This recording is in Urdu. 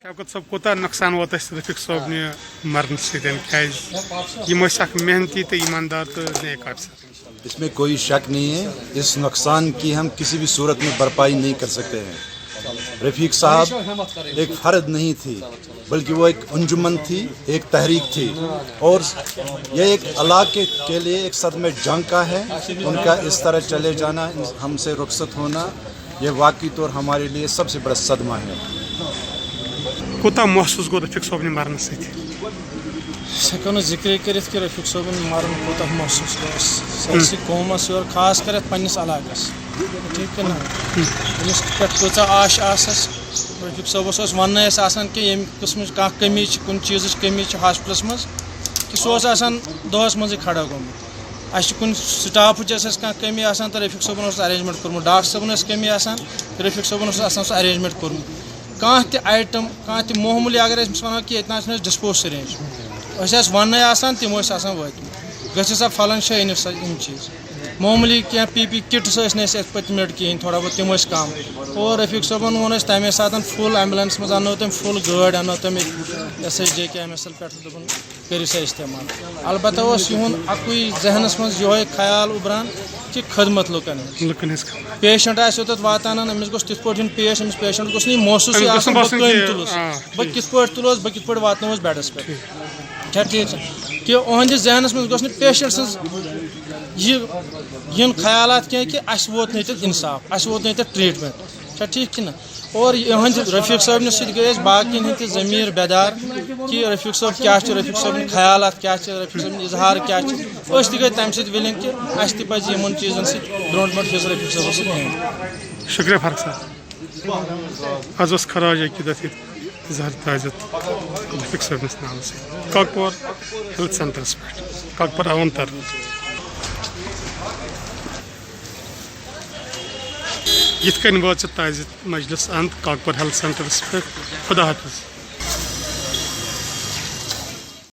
شوکت صٲب کوٗتاہ نۄقصان ووت اَسہِ رفیق صٲبنہِ مرنہٕ سۭتۍ کیٛازِ یِم ٲسۍ اکھ محنتی تہٕ ایماندار تہٕ نیک افسر. اس میں کوئی شک نہیں ہے. اس نقصان کی ہم کسی بھی صورت میں بھرپائی نہیں کر سکتے ہیں. رفیق صاحب ایک فرد نہیں تھی بلکہ وہ ایک انجمن تھی, ایک تحریک تھی, اور یہ ایک علاقے کے لیے ایک صدمہ جنگ کا ہے. ان کا اس طرح چلے جانا, ہم سے رخصت ہونا, یہ واقعی طور ہمارے لیے سب سے بڑا صدمہ ہے. کوٗتاہ محسوٗس گوٚو رفیق صٲبنہِ مرنہٕ سۭتۍ؟ أسۍ ہٮ۪کو نہٕ ذِکرے کٔرِتھ کہِ رفیق صٲبُن مرُن کوٗتاہ محسوٗس گوٚو اَسہِ سٲرسٕے قومَس یورٕ خاص کر یَتھ پنٛنِس علاقَس. ٹھیٖک کِنہٕ أمِس پٮ۪ٹھ کۭژاہ آش آسَس. رفیق صٲبَس اوس وَننَے اَسہِ آسان کہِ ییٚمہِ قٕسمٕچ کانٛہہ کٔمی چھِ, کُنہِ چیٖزٕچ کٔمی چھِ ہاسپِٹلَس منٛز, کہِ سُہ اوس آسان دۄہَس منٛزٕے کھڑا گوٚمُت. اَسہِ چھِ کُنہِ سٹافٕچ ٲس اَسہِ کانٛہہ کٔمی آسان تہٕ رفیق صٲبُن اوس اَرینٛجمٮ۪نٛٹ کوٚرمُت. ڈاکٹر صٲبُن ٲس کٔمی آسان تہٕ رفیق صٲبُن اوس آسان سُہ اَرینٛجمٮ۪نٛٹ کوٚرمُت. کانٛہہ تہِ آیٹم, کانٛہہ تہِ معموٗلی اگر أسۍ وَنو کہِ ییٚتہِ نہ چھِنہٕ أسۍ ڈِسپوز سِرینٛج, أسۍ ٲسۍ وَننَے آسان تِم ٲسۍ آسان وٲتمٕتۍ. گٔژھِو سا پھلٲنۍ جایہِ أنِو سا یِم چیٖز. معموٗلی کینٛہہ پی پی کِٹٕس ٲسۍ نہٕ اَسہِ یِتھ پٲٹھۍ مِٹ کِہیٖنۍ, تھوڑا بہت تِم ٲسۍ کَم. اور رفیق صٲبن ووٚن اَسہِ تَمے ساتہٕ فُل ایمبولینس منٛز اَننٲو تٔمۍ, فُل گٲڑۍ اَننٲو تٔمۍ ایس ایس جے کے ایم ایس ایل پٮ۪ٹھ, دوٚپُن کٔرِو سا استعمال. البتہ اوس یِہُنٛد اَکُے ذہنَس منٛز یِہوے خیال اُبران کہِ خدمت لُکن ہٕنٛز. پیشنٹ آسہِ اوٚتَتھ واتان, أمِس گوٚژھ تِتھ پٲٹھۍ یُن پیش, أمِس پیشنٹ گوٚژھ نہٕ یہِ محسوٗسٕے آسُن بہٕ کٔمۍ تُلُس, بہٕ کِتھ پٲٹھۍ تُلوس, بہٕ کِتھ پٲٹھۍ واتنووس بیڈَس پٮ۪ٹھ. چھا ٹھیٖک چھا کہِ أہٕنٛدِس ذہنَس منٛز گوٚژھ نہٕ پیشنٹ سٕنٛز یِن خیالات کینٛہہ کہِ اَسہِ ووت نہٕ ییٚتٮ۪تھ اِنصاف, اَسہِ ووت نہٕ ییٚتٮ۪تھ ٹرٛیٖٹمٮ۪نٛٹ. چھا ٹھیٖک کِنہٕ. اور یِہٕنٛدِ رفیق صٲبنہِ سۭتۍ گٔے أسۍ باقٕیَن ہٕنٛدۍ تہِ ضمیٖر بیدار کہِ رفیق صٲب کیٛاہ چھُ, رفیق صٲبٕنۍ خیالات کیٛاہ چھِ, رفیق صٲبٕنۍ اِظہار کیٛاہ چھِ. أسۍ تہِ گٔے تَمہِ سۭتۍ وِلِنٛگ کہِ اَسہِ تہِ پَزِ یِمن چیٖزن سۭتۍ برونٛٹھ برونٛٹھ فیض رفیق صٲبَس سۭتۍ نیُن. شُکریہ فاروق صٲب. آز اوس خراج عقیدت ییٚتہِ اظہار تعزیت رفیق صٲبنِس ناوَس سۭتۍ کاکپور ہیلتھ سینٹرس پٮ۪ٹھ, کاکپور اَوَن طرفہٕ. یِتھ کٔنۍ وٲژ تعزیت مجلس اند کاکپور ہیلتھ سینٹرس پٮ۪ٹھ. خدا حافظ.